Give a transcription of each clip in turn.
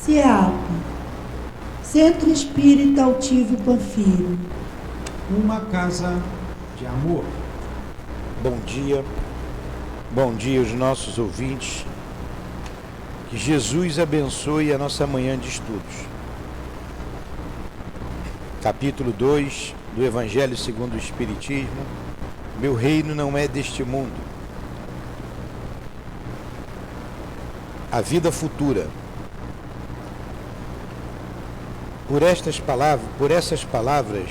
CEAP, Centro Espírita Altivo Panfiro. Uma casa de amor. Bom dia aos nossos ouvintes. Que Jesus abençoe a nossa manhã de estudos. Capítulo 2 do Evangelho segundo o Espiritismo. Meu reino não é deste mundo. A vida futura. Por essas palavras,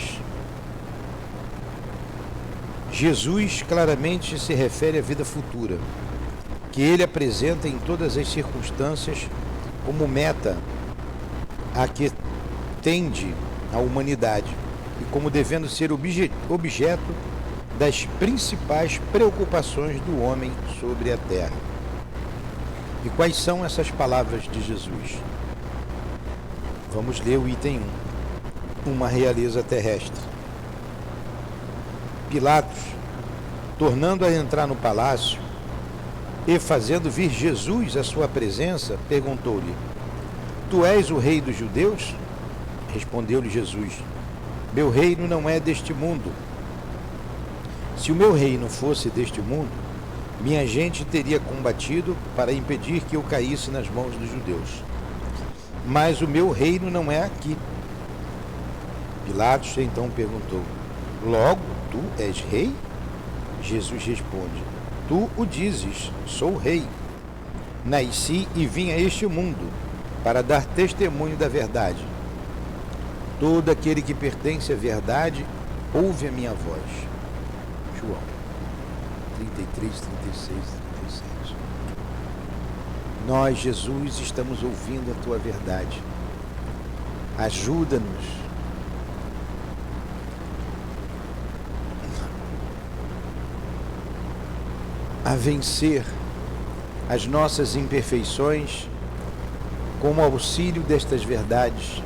Jesus claramente se refere à vida futura, que ele apresenta em todas as circunstâncias como meta a que tende a humanidade e como devendo ser objeto das principais preocupações do homem sobre a terra. E quais são essas palavras de Jesus? Vamos ler o item 1. Uma realeza terrestre. Pilatos, tornando a entrar no palácio e fazendo vir Jesus à sua presença, perguntou-lhe: Tu és o rei dos judeus? Respondeu-lhe Jesus: Meu reino não é deste mundo. Se o meu reino fosse deste mundo, minha gente teria combatido para impedir que eu caísse nas mãos dos judeus. Mas o meu reino não é aqui. Pilatos então perguntou: Logo, tu és rei? Jesus responde: Tu o dizes, sou rei. Nasci e vim a este mundo para dar testemunho da verdade. Todo aquele que pertence à verdade ouve a minha voz. João 33, 36, 37. Nós, Jesus, estamos ouvindo a tua verdade. Ajuda-nos a vencer as nossas imperfeições com o auxílio destas verdades,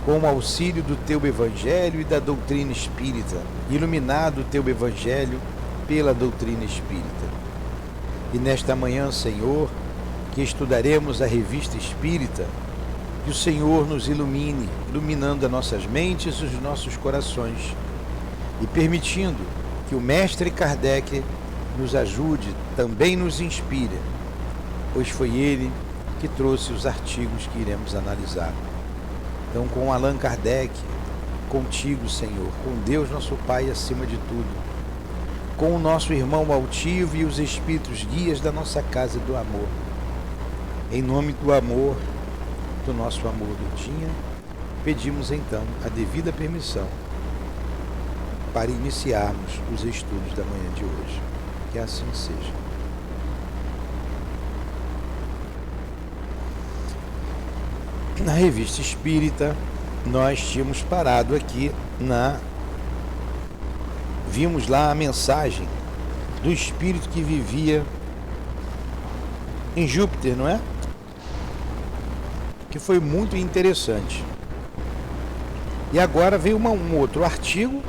com o auxílio do teu Evangelho e da doutrina espírita, iluminado o teu Evangelho pela doutrina espírita. E nesta manhã, Senhor, que estudaremos a revista espírita, que o Senhor nos ilumine, iluminando as nossas mentes e os nossos corações, e permitindo que o Mestre Kardec nos ajude, também nos inspire, pois foi ele que trouxe os artigos que iremos analisar. Então, com Allan Kardec, contigo, Senhor, com Deus nosso Pai acima de tudo, com o nosso irmão altivo e os espíritos guias da nossa casa do amor, em nome do amor, do nosso amor do dia, pedimos então a devida permissão para iniciarmos os estudos da manhã de hoje. Que assim seja. Na revista espírita, nós tínhamos parado aqui vimos lá a mensagem do espírito que vivia em Júpiter, não é? Que foi muito interessante. E agora veio um outro artigo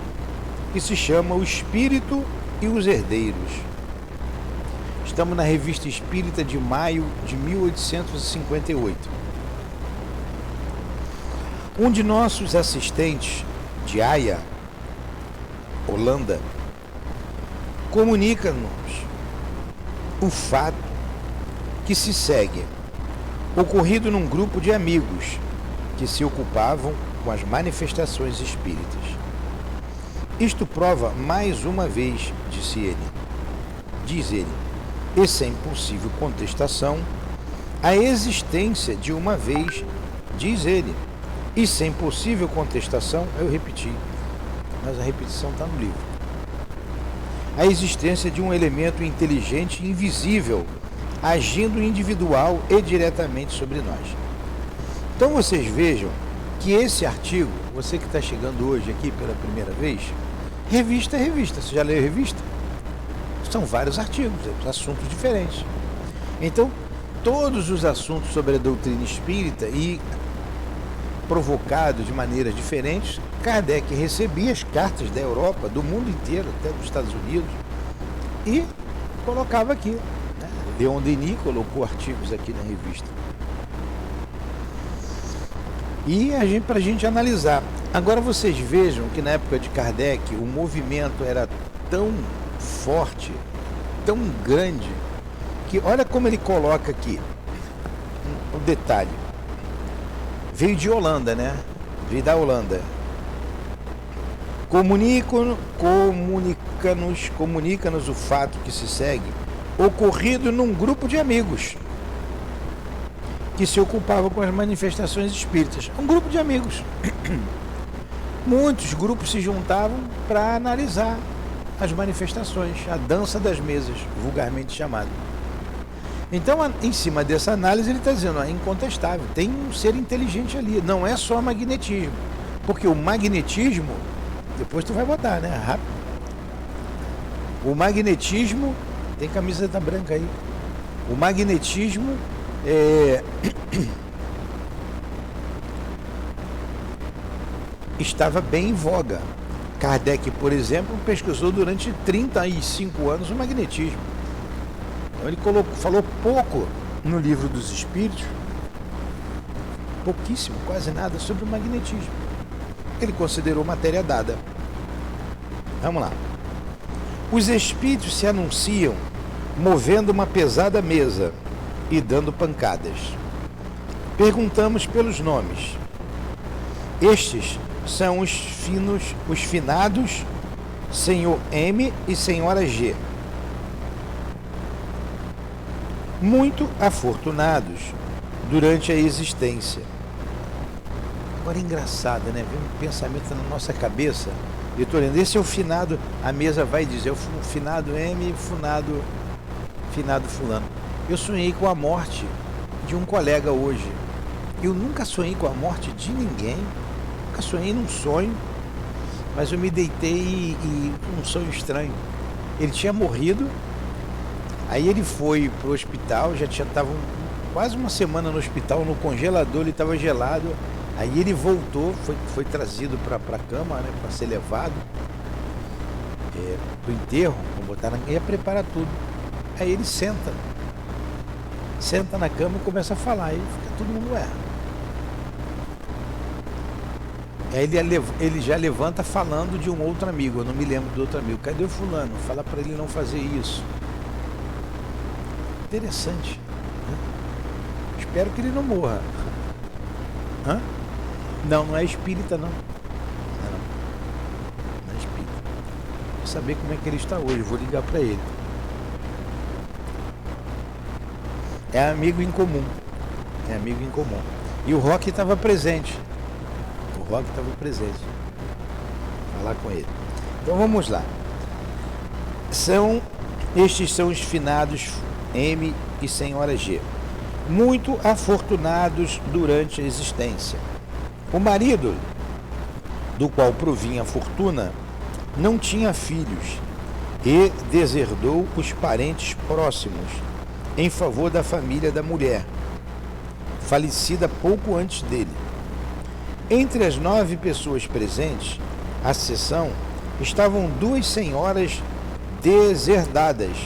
que se chama O Espírito e os Herdeiros. Estamos na Revista Espírita de maio de 1858. Um de nossos assistentes de Haia, Holanda, comunica-nos o fato que se segue, ocorrido num grupo de amigos que se ocupavam com as manifestações espíritas. Isto prova mais uma vez, diz ele, e sem possível contestação, a existência de uma vez, diz ele, e sem possível contestação, eu repeti, mas a repetição está no livro, a existência de um elemento inteligente e invisível, agindo individual e diretamente sobre nós. Então vocês vejam que esse artigo, você que está chegando hoje aqui pela primeira vez, revista é revista. Você já leu a revista? São vários artigos, assuntos diferentes. Então, todos os assuntos sobre a doutrina espírita e provocado de maneiras diferentes, Kardec recebia as cartas da Europa, do mundo inteiro, até dos Estados Unidos, e colocava aqui. Leon Denis colocou artigos aqui na revista. E para a gente analisar. Agora vocês vejam que na época de Kardec o movimento era tão forte, tão grande, que olha como ele coloca aqui o detalhe. Veio de Holanda, né? Veio da Holanda. Comunica-nos o fato que se segue, ocorrido num grupo de amigos que se ocupavam com as manifestações espíritas. Um grupo de amigos. Muitos grupos se juntavam para analisar as manifestações, a dança das mesas, vulgarmente chamada. Então, em cima dessa análise, ele está dizendo, é incontestável, tem um ser inteligente ali, não é só magnetismo, porque o magnetismo, depois tu vai botar, né, rápido. O magnetismo, tem camiseta branca aí, o magnetismo estava bem em voga. Kardec, por exemplo, pesquisou durante 35 anos o magnetismo. Então ele falou pouco no Livro dos Espíritos, pouquíssimo, quase nada, sobre o magnetismo. Ele considerou matéria dada. Vamos lá. Os espíritos se anunciam movendo uma pesada mesa e dando pancadas. Perguntamos pelos nomes. Estes são os finados Senhor M e Senhora G. Muito afortunados durante a existência. Agora é engraçado, né? Vem um pensamento na nossa cabeça. Eu estou lendo, esse é o finado, a mesa vai dizer, o finado M e finado fulano. Eu sonhei com a morte de um colega hoje. Eu nunca sonhei com a morte de ninguém. Nunca sonhei num sonho. Mas eu me deitei e um sonho estranho. Ele tinha morrido. Aí ele foi para o hospital, estava quase uma semana no hospital, no congelador, ele estava gelado. Aí ele voltou, foi trazido para a cama, né, para ser levado para o enterro, para botar ia preparar tudo. Aí ele senta na cama e começa a falar, aí fica todo mundo Aí ele já levanta falando de um outro amigo, eu não me lembro do outro amigo. Cadê o fulano? Fala para ele não fazer isso. Interessante, né? Espero que ele não morra. Hã? Não é espírita, não. Não é espírita. Vou saber como é que ele está hoje, vou ligar para ele. É amigo em comum. E o Roque estava presente. Falar com ele. Então vamos lá. Estes são os finados M e Senhora G. Muito afortunados durante a existência. O marido, do qual provinha a fortuna, não tinha filhos e deserdou os parentes próximos em favor da família da mulher, falecida pouco antes dele. Entre as 9 pessoas presentes à sessão estavam 2 senhoras deserdadas,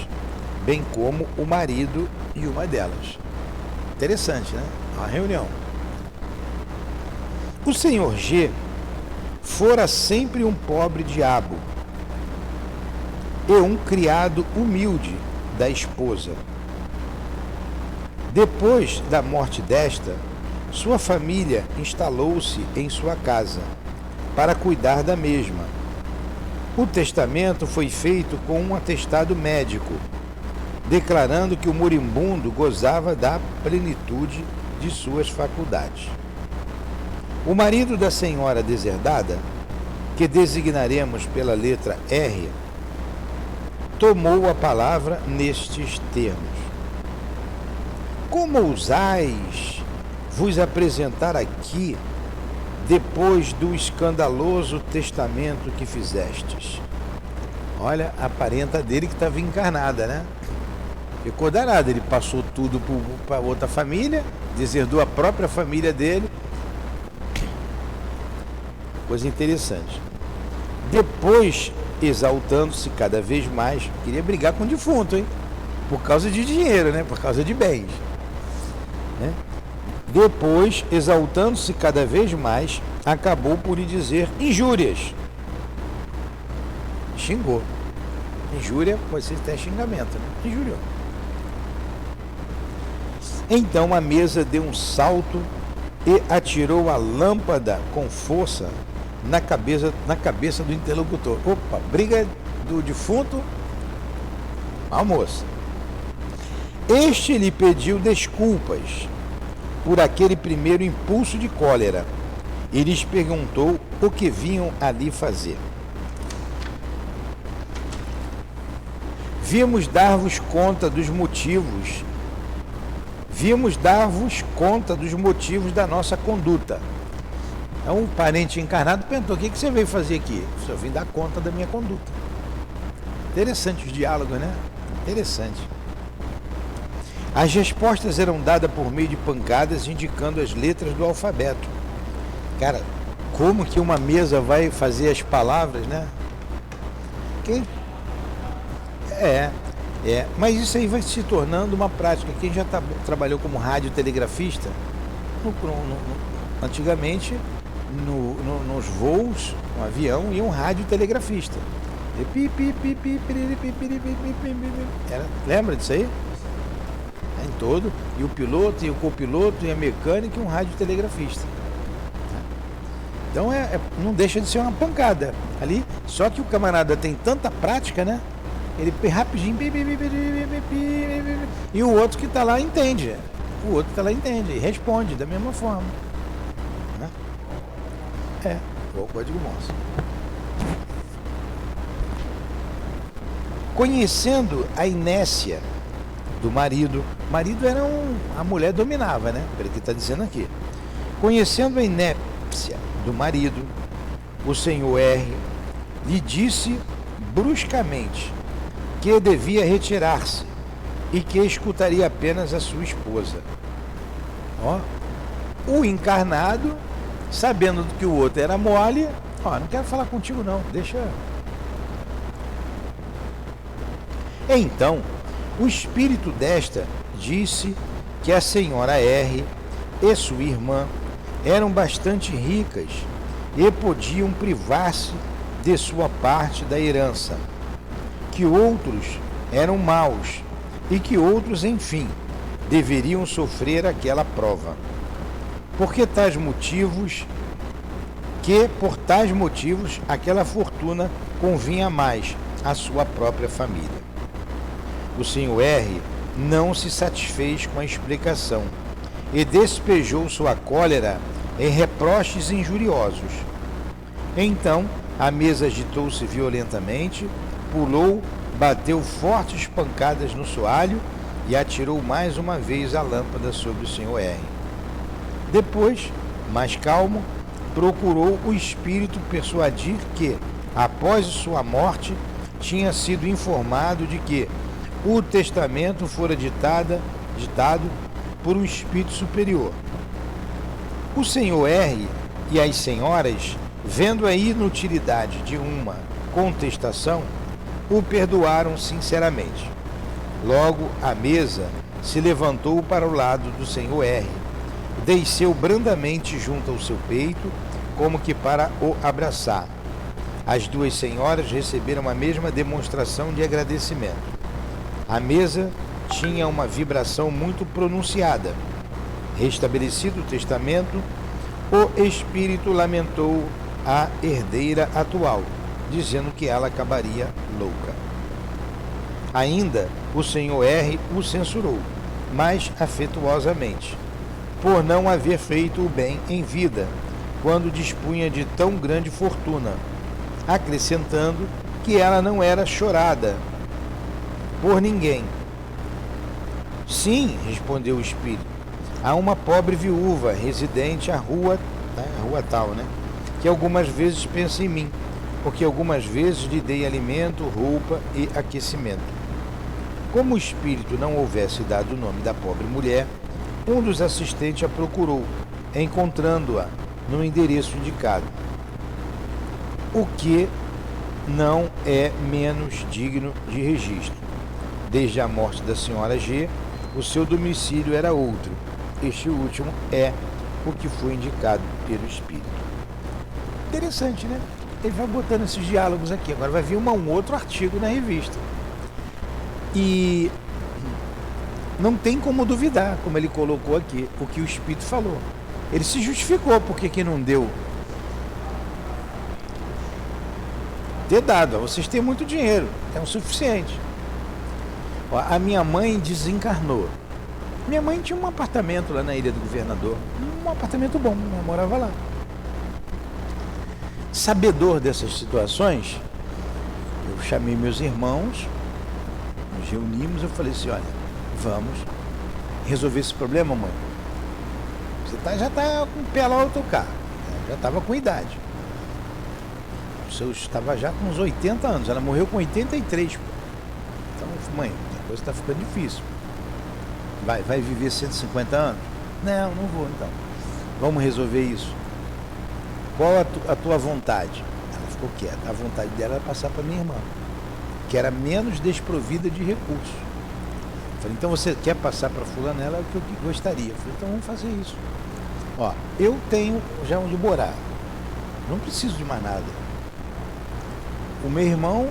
bem como o marido e uma delas. Interessante, né? Uma reunião. O senhor G fora sempre um pobre diabo e um criado humilde da esposa. Depois da morte desta, sua família instalou-se em sua casa para cuidar da mesma. O testamento foi feito com um atestado médico, declarando que o moribundo gozava da plenitude de suas faculdades. O marido da senhora deserdada, que designaremos pela letra R, tomou a palavra nestes termos: como ousais vos apresentar aqui depois do escandaloso testamento que fizestes? Olha, a parenta dele que estava encarnada, né? Ficou danado, ele passou tudo para outra família, deserdou a própria família dele. Coisa interessante. Depois, exaltando-se cada vez mais, queria brigar com o defunto, hein? Por causa de dinheiro, né? Por causa de bens, né? Depois, exaltando-se cada vez mais, acabou por lhe dizer injúrias. Xingou. Injúria pode ser até xingamento, né? Injuriou. Então a mesa deu um salto e atirou a lâmpada com força na cabeça do interlocutor. Opa, briga do defunto ao moço. Este lhe pediu desculpas por aquele primeiro impulso de cólera e lhes perguntou o que vinham ali fazer. Vimos dar-vos conta dos motivos da nossa conduta. Então o parente encarnado perguntou: o que você veio fazer aqui? Eu vim dar conta da minha conduta. Interessante os diálogos, né? Interessante. As respostas eram dadas por meio de pancadas indicando as letras do alfabeto. Cara, como que uma mesa vai fazer as palavras, né? Mas isso aí vai se tornando uma prática. Quem já trabalhou como radiotelegrafista, antigamente, nos voos, no avião, ia um radiotelegrafista. Lembra disso aí? Em todo. E o piloto, e o copiloto, e a mecânica, e um radiotelegrafista. Então não deixa de ser uma pancada ali. Só que o camarada tem tanta prática, né? Ele rapidinho, e o outro que está lá entende. E responde da mesma forma. Né? O código Morse. Conhecendo a inércia do marido era a mulher dominava, né? Pelo que está dizendo aqui. Conhecendo a inércia do marido, o senhor R lhe disse bruscamente que devia retirar-se e que escutaria apenas a sua esposa. O encarnado, sabendo que o outro era mole, não quero falar contigo não, deixa. Então, o espírito desta disse que a senhora R e sua irmã eram bastante ricas e podiam privar-se de sua parte da herança, que outros eram maus e que outros, enfim, deveriam sofrer aquela prova. Por tais motivos, aquela fortuna convinha mais à sua própria família. O senhor R não se satisfez com a explicação e despejou sua cólera em reproches injuriosos. Então, a mesa agitou-se violentamente, pulou, bateu fortes pancadas no soalho e atirou mais uma vez a lâmpada sobre o senhor R. Depois, mais calmo, procurou o espírito persuadir que, após sua morte, tinha sido informado de que o testamento fora ditado por um espírito superior. O senhor R e as senhoras, vendo a inutilidade de uma contestação, o perdoaram sinceramente. Logo a mesa se levantou para o lado do senhor R, desceu brandamente junto ao seu peito, como que para o abraçar. As duas senhoras receberam a mesma demonstração de agradecimento. A mesa tinha uma vibração muito pronunciada. Restabelecido o testamento, o espírito lamentou a herdeira atual, dizendo que ela acabaria louca. Ainda o senhor R o censurou, mas afetuosamente, por não haver feito o bem em vida, quando dispunha de tão grande fortuna, acrescentando que ela não era chorada por ninguém. Sim, respondeu o espírito, há uma pobre viúva residente à rua tal, né? Que algumas vezes pensa em mim, porque algumas vezes lhe dei alimento, roupa e aquecimento. Como o espírito não houvesse dado o nome da pobre mulher, um dos assistentes a procurou, encontrando-a no endereço indicado, o que não é menos digno de registro. Desde a morte da senhora G, o seu domicílio era outro, Este último é o que foi indicado pelo Espírito. Interessante, né? Ele vai botando esses diálogos aqui. Agora vai vir um outro artigo na revista. E não tem como duvidar, como ele colocou aqui, o que o Espírito falou. Ele se justificou porque que não deu. Ter dado, vocês têm muito dinheiro, é o suficiente. Ó, a minha mãe desencarnou. Minha mãe tinha um apartamento lá na Ilha do Governador, um apartamento bom, eu morava lá. Sabedor dessas situações, eu chamei meus irmãos, nos reunimos, eu falei assim, olha, vamos resolver esse problema, mãe. Você já está com o pé lá no autocarro, já estava com idade. O seu estava já com uns 80 anos, ela morreu com 83. Pô. Então, mãe, a coisa está ficando difícil. Vai viver 150 anos? Não vou então. Vamos resolver isso. Qual a tua vontade? Ela ficou quieta. A vontade dela era passar para minha irmã, que era menos desprovida de recursos. Eu falei, então você quer passar para fulana? Ela é o que eu gostaria. Eu falei, então vamos fazer isso. Ó, eu tenho já onde morar. Não preciso de mais nada. O meu irmão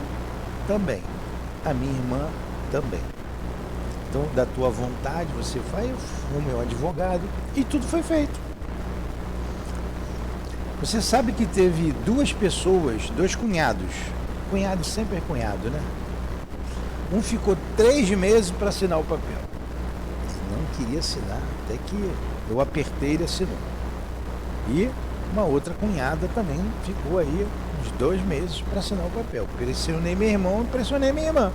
também. A minha irmã também. Então, da tua vontade, você vai, o meu advogado, e tudo foi feito. Você sabe que teve duas pessoas, dois cunhados. Cunhado sempre é cunhado, né? Um ficou 3 meses para assinar o papel. Ele não queria assinar, até que eu apertei e ele assinou. E uma outra cunhada também ficou aí uns 2 meses para assinar o papel. Pressionei meu irmão e pressionei minha irmã.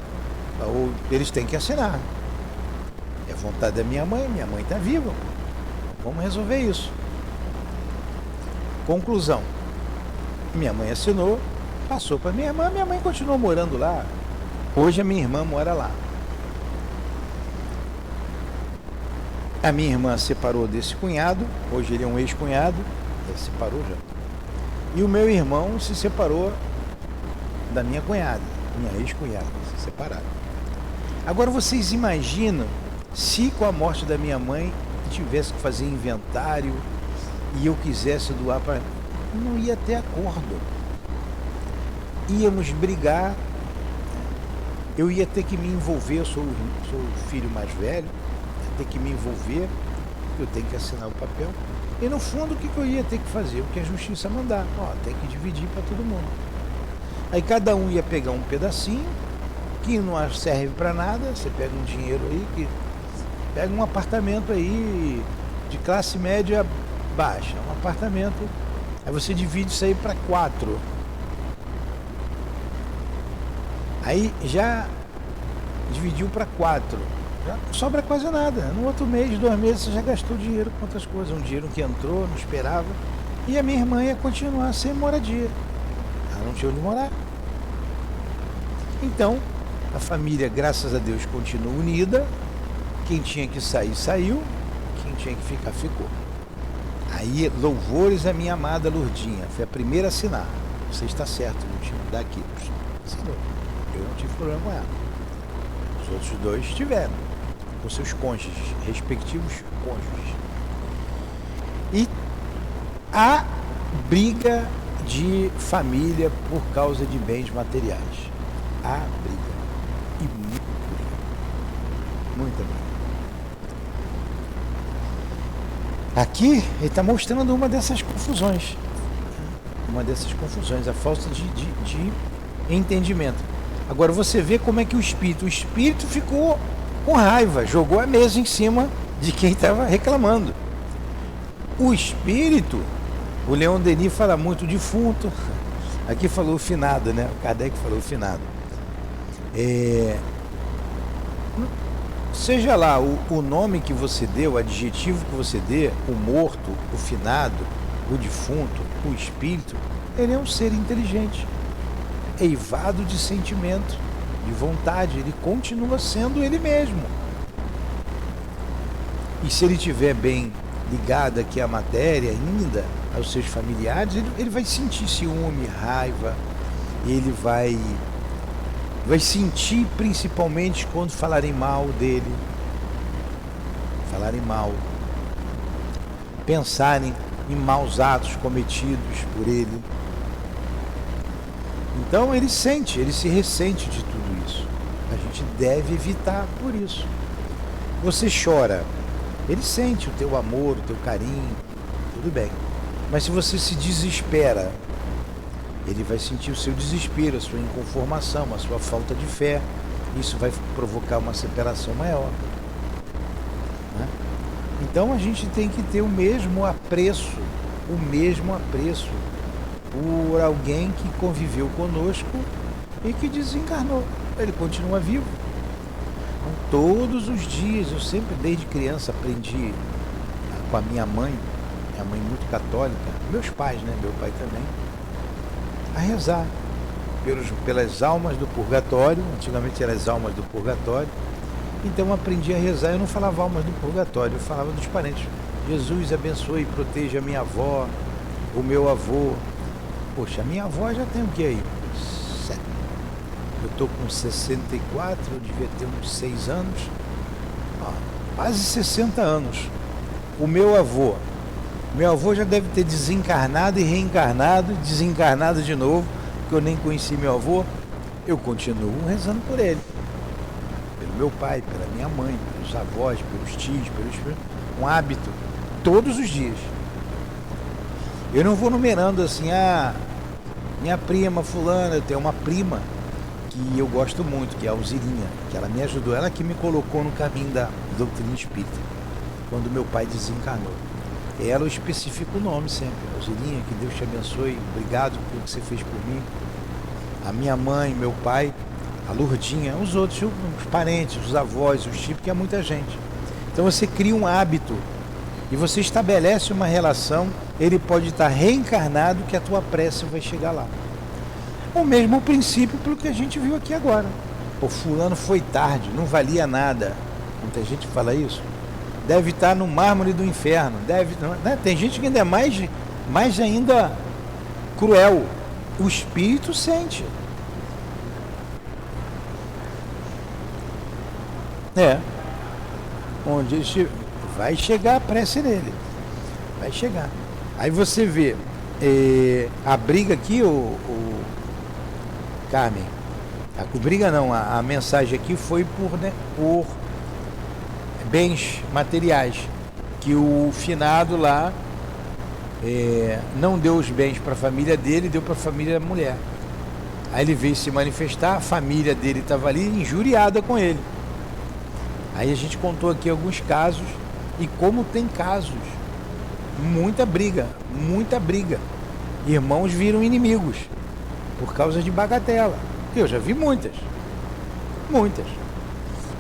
Ou eles têm que assinar. É vontade da minha mãe está viva. Vamos resolver isso. Conclusão. Minha mãe assinou, passou para minha mãe continuou morando lá. Hoje a minha irmã mora lá. A minha irmã separou desse cunhado, hoje ele é um ex-cunhado, ele separou já. E o meu irmão se separou da minha cunhada, minha ex-cunhada, se separaram. Agora vocês imaginam se com a morte da minha mãe tivesse que fazer inventário e eu quisesse doar para... Não ia ter acordo. Íamos brigar, eu ia ter que me envolver, eu sou o filho mais velho, ia ter que me envolver, eu tenho que assinar o papel. E no fundo o que eu ia ter que fazer? O que a justiça mandar. Ó, tem que dividir para todo mundo. Aí cada um ia pegar um pedacinho, que não serve para nada, você pega um dinheiro aí, que pega um apartamento aí de classe média baixa, um apartamento, aí você divide isso aí para 4. Aí já dividiu para 4, já não sobra quase nada. No outro mês, 2 meses, você já gastou dinheiro com outras coisas, um dinheiro que entrou, não esperava, e a minha irmã ia continuar sem moradia, ela não tinha onde morar. Então, a família, graças a Deus, continua unida. Quem tinha que sair, saiu. Quem tinha que ficar, ficou. Aí, louvores à minha amada Lourdinha. Foi a primeira a assinar. Você está certo, Lourdinha, daqui. Assinou. Eu não tive problema com ela. Os outros 2 tiveram. Com seus cônjuges, respectivos cônjuges. E a briga de família por causa de bens materiais. A briga. E muita briga. Aqui ele está mostrando uma dessas confusões. A falta de entendimento. Agora você vê como é que o espírito ficou com raiva, jogou a mesa em cima de quem estava reclamando. O espírito, o Leon Denis fala muito defunto, aqui falou o finado, né? O Kardec falou o finado. Seja lá o nome que você dê, o adjetivo que você dê, o morto, o finado, o defunto, o espírito, ele é um ser inteligente, eivado de sentimento, de vontade, ele continua sendo ele mesmo. E se ele estiver bem ligado aqui à matéria ainda, aos seus familiares, ele vai sentir ciúme, raiva, ele vai sentir principalmente quando falarem mal dele, falarem mal. pensarem em maus atos cometidos por ele. Então ele se ressente de tudo isso. A gente deve evitar por isso. Você chora, ele sente o teu amor, o teu carinho, tudo bem. Mas se você se desespera, ele vai sentir o seu desespero, a sua inconformação, a sua falta de fé. Isso vai provocar uma separação maior. Né? Então a gente tem que ter o mesmo apreço por alguém que conviveu conosco e que desencarnou. Ele continua vivo. Então, todos os dias, eu sempre desde criança aprendi com a minha mãe muito católica, meus pais, né? Meu pai também, a rezar pelas almas do purgatório. Antigamente eram as almas do purgatório. Então eu aprendi a rezar. Eu não falava almas do purgatório, eu falava dos parentes. Jesus abençoe e proteja a minha avó, o meu avô. Poxa, a minha avó já tem o que aí? Eu estou com 64, eu devia ter uns 6 anos. Quase 60 anos. O meu avô já deve ter desencarnado e reencarnado, desencarnado de novo, porque eu nem conheci meu avô. Eu continuo rezando por ele, pelo meu pai, pela minha mãe, pelos avós, pelos tios, um hábito, todos os dias. Eu não vou numerando assim, minha prima fulana. Eu tenho uma prima que eu gosto muito, que é a Alzirinha, que ela me ajudou, ela que me colocou no caminho da doutrina espírita, quando meu pai desencarnou. Ela eu especifico o nome sempre, Alzirinha, que Deus te abençoe, obrigado pelo que você fez por mim. A minha mãe, meu pai, a Lourdinha, os outros, os parentes, os avós, os tipos, que é muita gente. Então você cria um hábito e você estabelece uma relação. Ele pode estar reencarnado, que a tua prece vai chegar lá. O mesmo princípio pelo que a gente viu aqui agora. O fulano foi tarde, não valia nada. Muita gente fala isso. Deve estar no mármore do inferno. Né? Tem gente que ainda é mais ainda cruel. O espírito sente. Onde ele vai chegar a prece dele. Vai chegar. Aí você vê a briga aqui, o Carmen. A briga não, a mensagem aqui foi por bens materiais. Que o finado lá não deu os bens para a família dele, deu para a família da mulher. Aí ele veio se manifestar, a família dele estava ali injuriada com ele. Aí a gente contou aqui alguns casos, e como tem casos, muita briga. Irmãos viram inimigos por causa de bagatela. Eu já vi muitas.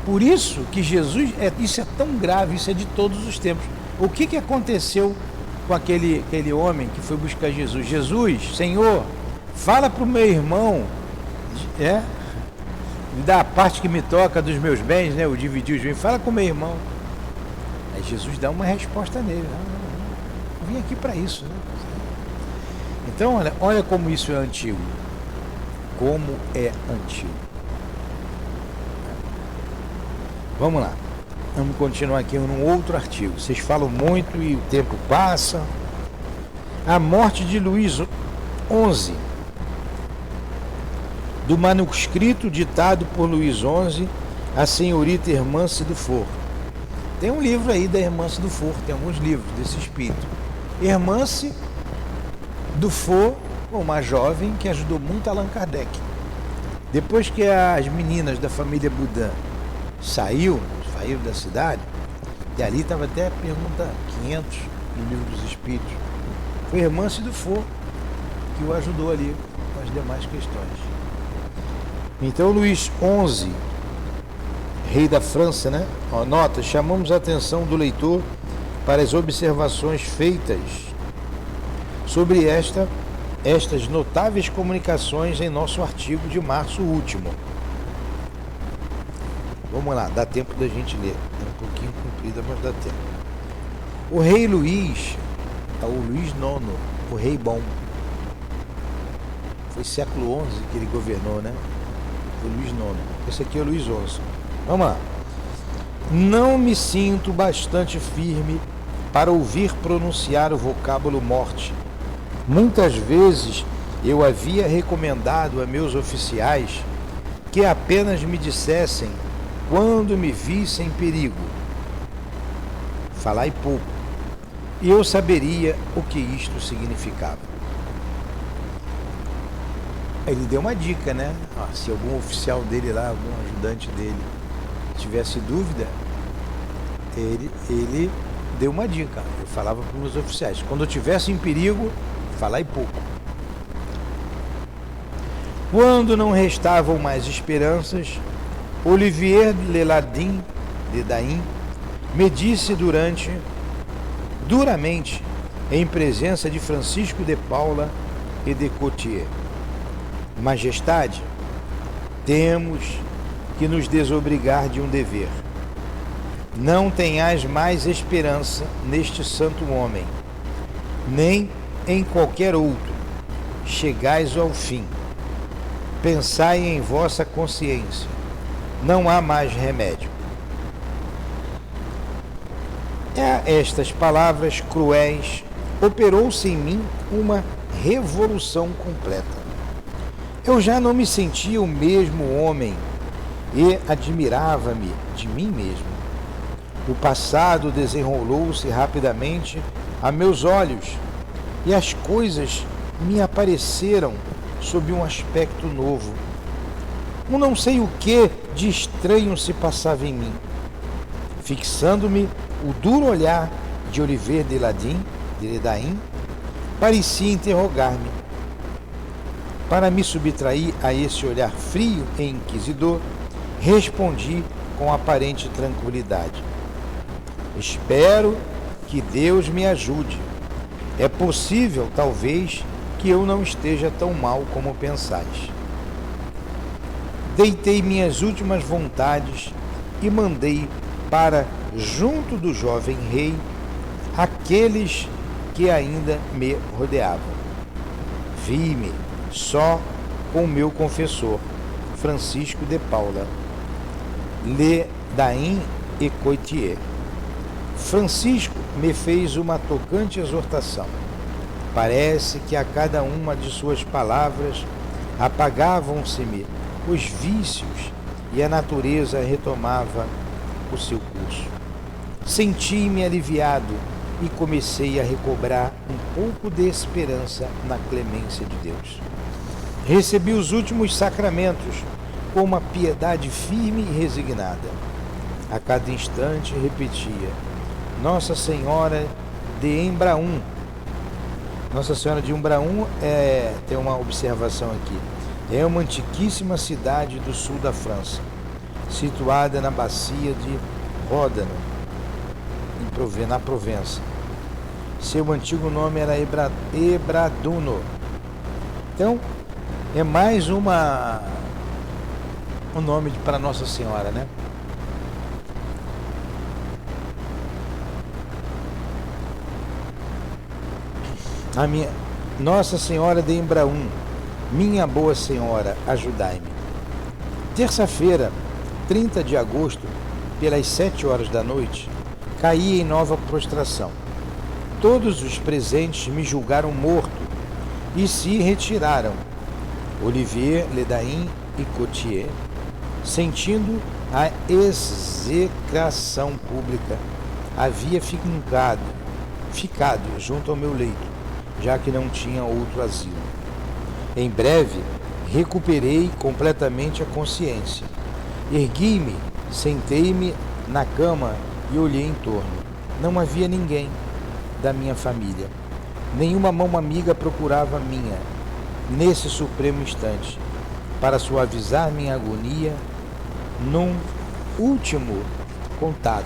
Por isso que Jesus, isso é tão grave, isso é de todos os tempos. O que aconteceu com aquele homem que foi buscar Jesus? Jesus, Senhor, fala para o meu irmão, me dá a parte que me toca dos meus bens, né? Eu dividi os bens, fala com o meu irmão. Aí Jesus dá uma resposta nele. Não vim aqui para isso, né? Então, olha como isso é antigo. Como é antigo. Vamos lá. Vamos continuar aqui num outro artigo. Vocês falam muito e o tempo passa. A morte de Luís XI. Do manuscrito ditado por Luís XI à senhorita Hermance Dufour. Tem um livro aí da Hermance Dufour, tem alguns livros desse espírito. Hermance Dufour, uma jovem que ajudou muito Allan Kardec. Depois que as meninas da família Boudin saíram da cidade, e ali estava até a pergunta 500 no livro dos espíritos, foi Hermance Dufour que o ajudou ali com as demais questões. Então Luís XI, rei da França, né? Nota, chamamos a atenção do leitor para as observações feitas sobre estas notáveis comunicações em nosso artigo de março último. Vamos lá, dá tempo da gente ler. É um pouquinho comprida, mas dá tempo. O rei Luís, o Luís IX, o rei bom. Foi século XI que ele governou, né? O Luís IX. Esse aqui é o Luís XI. Vamos lá. Não me sinto bastante firme para ouvir pronunciar o vocábulo morte. Muitas vezes eu havia recomendado a meus oficiais que apenas me dissessem quando me vissem em perigo. Falai pouco, e eu saberia o que isto significava. Ele deu uma dica, né? Se algum oficial dele lá, algum ajudante dele tivesse dúvida, ele deu uma dica. Eu falava para os meus oficiais: quando eu estivesse em perigo, falai pouco. Quando não restavam mais esperanças, Olivier Ledain me disse duramente, em presença de Francisco de Paula e de Cotier: Majestade, temos que nos desobrigar de um dever. Não tenhais mais esperança neste santo homem, nem em qualquer outro. Chegais ao fim. Pensai em vossa consciência. Não há mais remédio. Estas palavras cruéis operou-se em mim uma revolução completa. Eu já não me sentia o mesmo homem e admirava-me de mim mesmo. O passado desenrolou-se rapidamente a meus olhos e as coisas me apareceram sob um aspecto novo. Um não sei o que de estranho se passava em mim. Fixando-me, o duro olhar de Olivier Ledain parecia interrogar-me. Para me subtrair a esse olhar frio e inquisidor, respondi com aparente tranquilidade: espero que Deus me ajude. É possível, talvez, que eu não esteja tão mal como pensais. Deitei minhas últimas vontades e mandei para junto do jovem rei aqueles que ainda me rodeavam. Vi-me só com meu confessor, Francisco de Paula, Ledain e Cotier. Francisco me fez uma tocante exortação. Parece que a cada uma de suas palavras apagavam-se-me os vícios e a natureza retomava o seu curso. Senti-me aliviado e comecei a recobrar um pouco de esperança na clemência de Deus. Recebi os últimos sacramentos com uma piedade firme e resignada. A cada instante repetia: Nossa Senhora de Embraun. Nossa Senhora de Embraun tem uma observação aqui. É uma antiquíssima cidade do sul da França, situada na bacia de Ródano, na Provença. Seu antigo nome era Ebraduno. Então, é mais um nome para Nossa Senhora, né? Nossa Senhora de Embraun, minha boa Senhora, ajudai-me. Terça-feira, 30 de agosto, pelas 7 horas da noite, caí em nova prostração. Todos os presentes me julgaram morto e se retiraram. Olivier Ledain e Cotier, sentindo a execração pública, havia ficado junto ao meu leito, já que não tinha outro asilo. Em breve, recuperei completamente a consciência. Ergui-me, sentei-me na cama e olhei em torno. Não havia ninguém da minha família. Nenhuma mão amiga procurava a minha, nesse supremo instante, para suavizar minha agonia num último contato.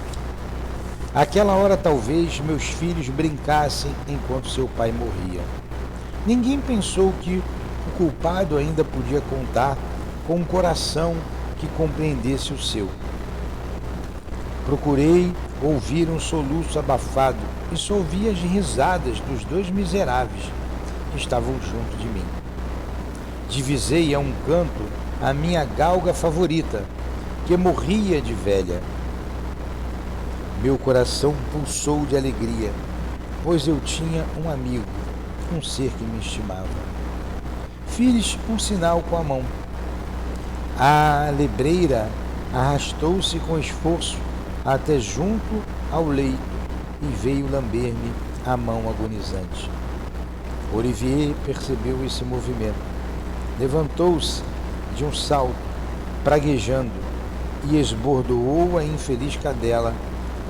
Aquela hora talvez meus filhos brincassem enquanto seu pai morria. Ninguém pensou que o culpado ainda podia contar com um coração que compreendesse o seu. Procurei ouvir um soluço abafado e só ouvi as risadas dos dois miseráveis que estavam junto de mim. Divisei a um canto a minha galga favorita, que morria de velha. Meu coração pulsou de alegria, pois eu tinha um amigo, um ser que me estimava. Fiz um sinal com a mão. A lebreira arrastou-se com esforço até junto ao leito e veio lamber-me a mão agonizante. Olivier percebeu esse movimento. Levantou-se de um salto, praguejando, e esbordoou a infeliz cadela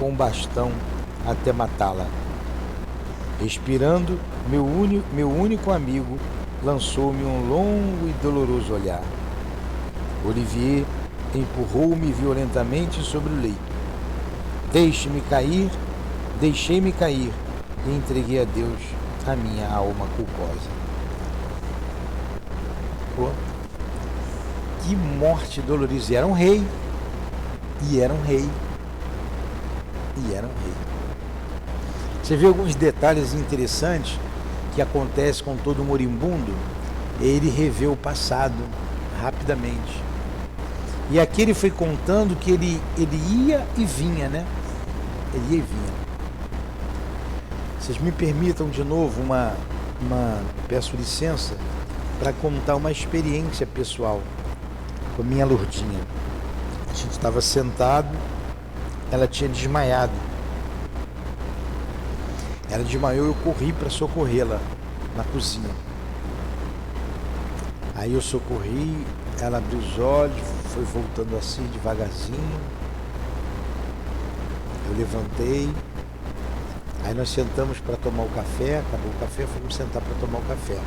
com um bastão até matá-la. Expirando, meu único amigo lançou-me um longo e doloroso olhar. Olivier empurrou-me violentamente sobre o leito. Deixei-me cair e entreguei a Deus a minha alma culposa. Pô, que morte dolorosa! E era um rei. Você vê alguns detalhes interessantes que acontecem com todo moribundo. Ele revê o passado rapidamente. E aqui ele foi contando que ele ia e vinha, né? Ele ia e vinha. Vocês me permitam de novo peço licença para contar uma experiência pessoal com a minha Lourdinha. A gente estava sentado, ela tinha desmaiado. Ela desmaiou e eu corri para socorrê-la na cozinha. Aí eu socorri, ela abriu os olhos, foi voltando assim devagarzinho. Eu levantei. Aí nós sentamos para tomar o café, acabou o café, fomos sentar para tomar o café.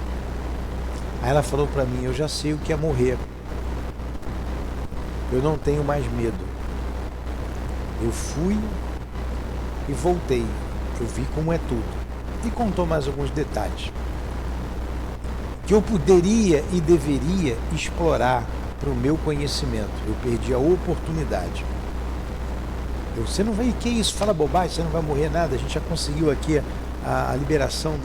Aí ela falou para mim, eu já sei o que é morrer. Eu não tenho mais medo. Eu fui e voltei. Eu vi como é tudo. E contou mais alguns detalhes que eu poderia e deveria explorar para o meu conhecimento. Eu perdi a oportunidade. Você não vai, que isso? Fala bobagem, você não vai morrer nada. A gente já conseguiu aqui a liberação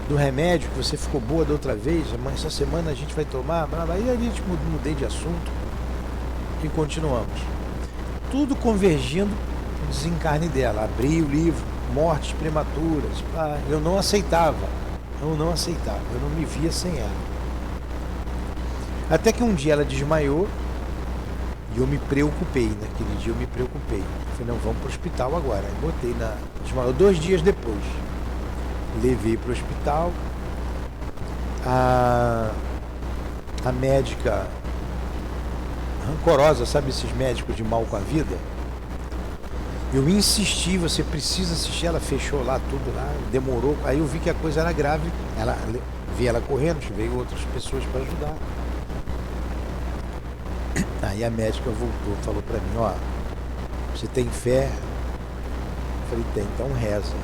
do remédio, que você ficou boa da outra vez. Essa semana a gente vai tomar. Aí a gente mudei de assunto e continuamos. Tudo convergindo no desencarne dela. Abri o livro, mortes prematuras. Eu não aceitava. Eu não me via sem ela. Até que um dia ela desmaiou. E eu me preocupei, naquele dia eu me preocupei. Falei, não, vamos para o hospital agora. Aí botei desmaiou 2 dias depois. Levei para o hospital. A médica rancorosa, sabe esses médicos de mal com a vida? Eu insisti, você precisa assistir, ela fechou lá tudo lá, demorou. Aí eu vi que a coisa era grave. Vi ela correndo, veio outras pessoas para ajudar. Aí a médica voltou, falou para mim, você tem fé? Eu falei, tem, então reza.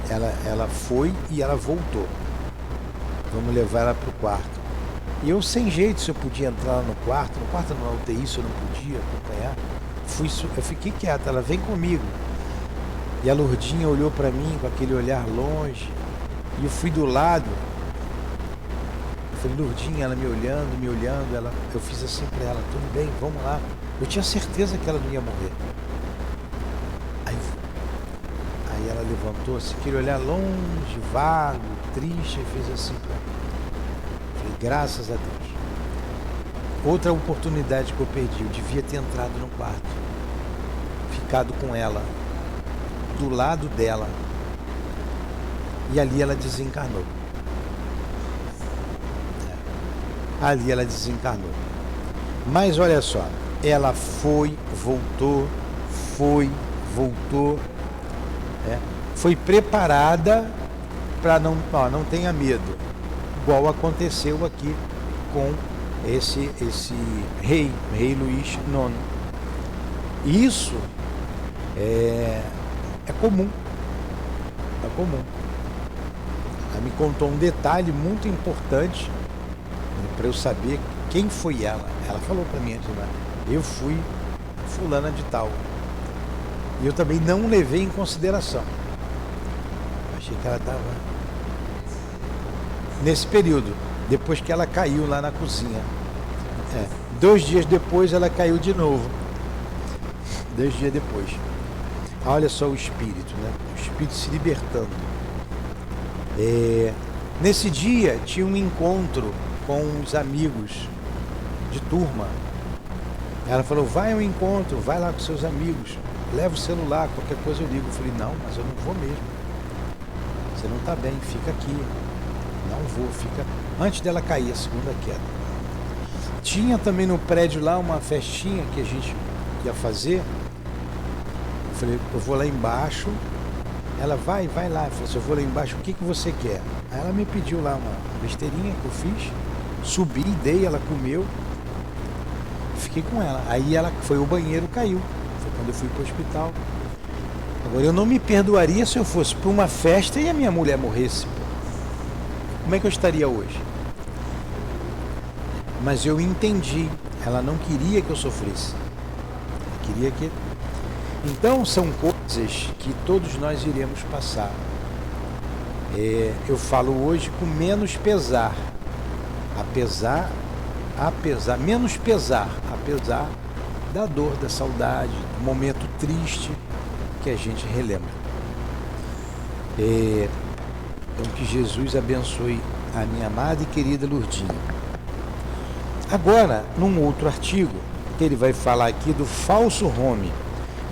Ela foi e ela voltou. Vamos levar ela para o quarto. E eu sem jeito, se eu podia entrar lá no quarto na UTI, se eu não podia acompanhar. Eu fiquei quieto, ela vem comigo. E a Lourdinha olhou para mim com aquele olhar longe. E eu fui do lado. Falei, Lourdinha, ela me olhando, eu fiz assim para ela, tudo bem, vamos lá. Eu tinha certeza que ela não ia morrer. Aí ela levantou-se, aquele olhar longe, vago, triste, e fez assim para mim. Falei, graças a Deus. Outra oportunidade que eu perdi, eu devia ter entrado no quarto, ficado com ela, do lado dela. E ali ela desencarnou. Ali ela desencarnou. Mas olha só, ela foi, voltou, foi preparada para não tenha medo, igual aconteceu aqui com esse rei Luís IX. Isso é comum. Ela me contou um detalhe muito importante para eu saber quem foi ela. Ela falou para mim antes, eu fui fulana de tal. E eu também não levei em consideração. Achei que ela estava nesse período, depois que ela caiu lá na cozinha. 2 dias depois ela caiu de novo. 2 dias depois. Olha só o espírito, né? O espírito se libertando. Nesse dia tinha um encontro com os amigos de turma. Ela falou, vai ao encontro, vai lá com seus amigos, leva o celular, qualquer coisa eu ligo. Eu falei, não, mas eu não vou mesmo. Você não está bem, fica aqui. Não vou, fica... Antes dela cair, a segunda queda. Tinha também no prédio lá uma festinha que a gente ia fazer. Eu falei, eu vou lá embaixo. Ela vai lá. Eu falei assim, eu vou lá embaixo, o que você quer? Aí ela me pediu lá uma besteirinha que eu fiz. Subi, dei, ela comeu. Fiquei com ela. Aí ela foi ao banheiro, caiu. Foi quando eu fui para o hospital. Agora, eu não me perdoaria se eu fosse para uma festa e a minha mulher morresse. Como é que eu estaria hoje? Mas eu entendi. Ela não queria que eu sofresse. Ela queria que... Então, são coisas que todos nós iremos passar. Eu falo hoje com menos pesar. Menos pesar, apesar da dor, da saudade, do momento triste que a gente relembra. Então, que Jesus abençoe a minha amada e querida Lourdinha. Agora, num outro artigo, que ele vai falar aqui do falso Home.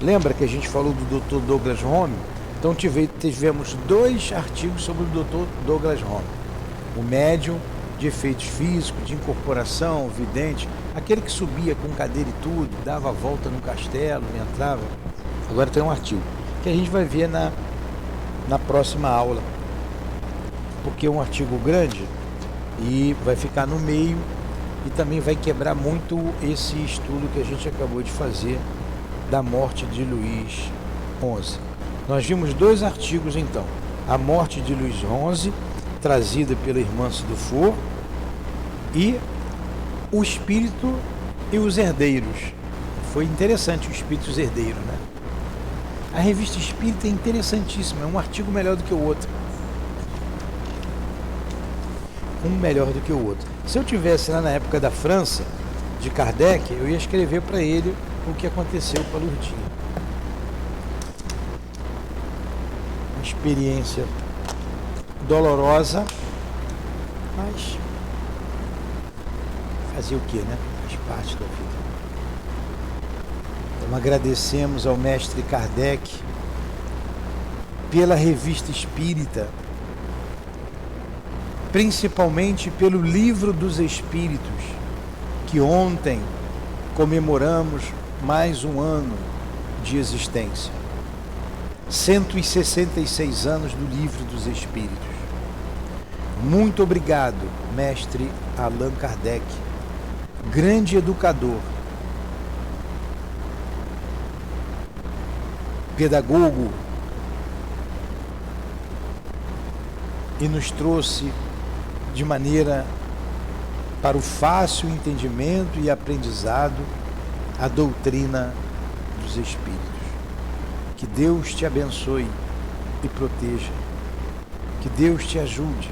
Lembra que a gente falou do Dr. Douglas Home? Então tivemos 2 artigos sobre o Dr. Douglas Home. O médium de efeitos físicos, de incorporação, vidente, aquele que subia com cadeira e tudo, dava a volta no castelo, entrava. Agora tem um artigo que a gente vai ver na próxima aula, porque é um artigo grande e vai ficar no meio e também vai quebrar muito esse estudo que a gente acabou de fazer da morte de Luís XI. Nós vimos 2 artigos então, a morte de Luís XI, trazida pela irmã Dufour, e o espírito e os herdeiros. Foi interessante o espírito e os herdeiros, né? A revista Espírita é interessantíssima, é um artigo melhor do que o outro. Um melhor do que o outro. Se eu tivesse lá na época da França, de Kardec, eu ia escrever para ele o que aconteceu com a Lourdinha. Uma experiência dolorosa, mas fazer o que, né? Faz parte da vida. Então agradecemos ao mestre Kardec pela revista Espírita, principalmente pelo Livro dos Espíritos, que ontem comemoramos mais um ano de existência. 166 anos do Livro dos Espíritos. Muito obrigado, mestre Allan Kardec, grande educador, pedagogo, e nos trouxe de maneira para o fácil entendimento e aprendizado a doutrina dos Espíritos. Que Deus te abençoe e proteja. Que Deus te ajude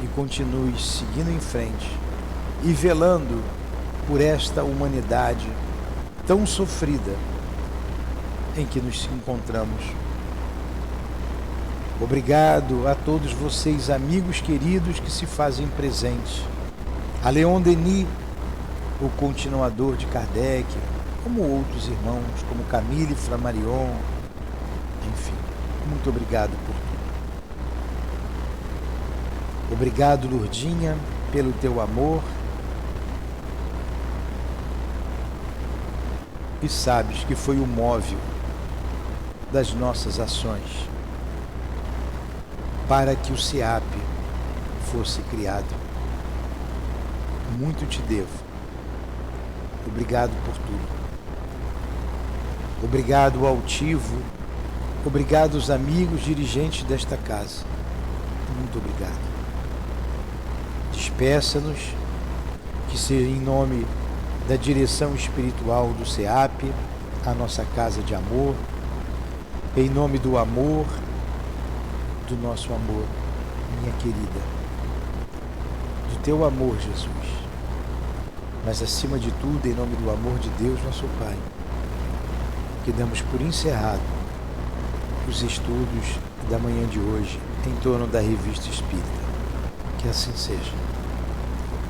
e continue seguindo em frente e velando por esta humanidade tão sofrida em que nos encontramos. Obrigado a todos vocês, amigos queridos que se fazem presentes. A Leon Denis, o continuador de Kardec, como outros irmãos, como Camille Flammarion, enfim, muito obrigado por tudo. Obrigado, Lourdinha, pelo teu amor. E sabes que foi o móvel das nossas ações para que o SEAP fosse criado. Muito te devo. Obrigado por tudo. Obrigado ao Altivo. Obrigado aos amigos dirigentes desta casa. Muito obrigado. Despeça-nos, que seja em nome da direção espiritual do SEAP, a nossa casa de amor, em nome do amor, do nosso amor, minha querida, do teu amor, Jesus, mas acima de tudo, em nome do amor de Deus, nosso Pai, que damos por encerrado os estudos da manhã de hoje em torno da Revista Espírita. Que assim seja.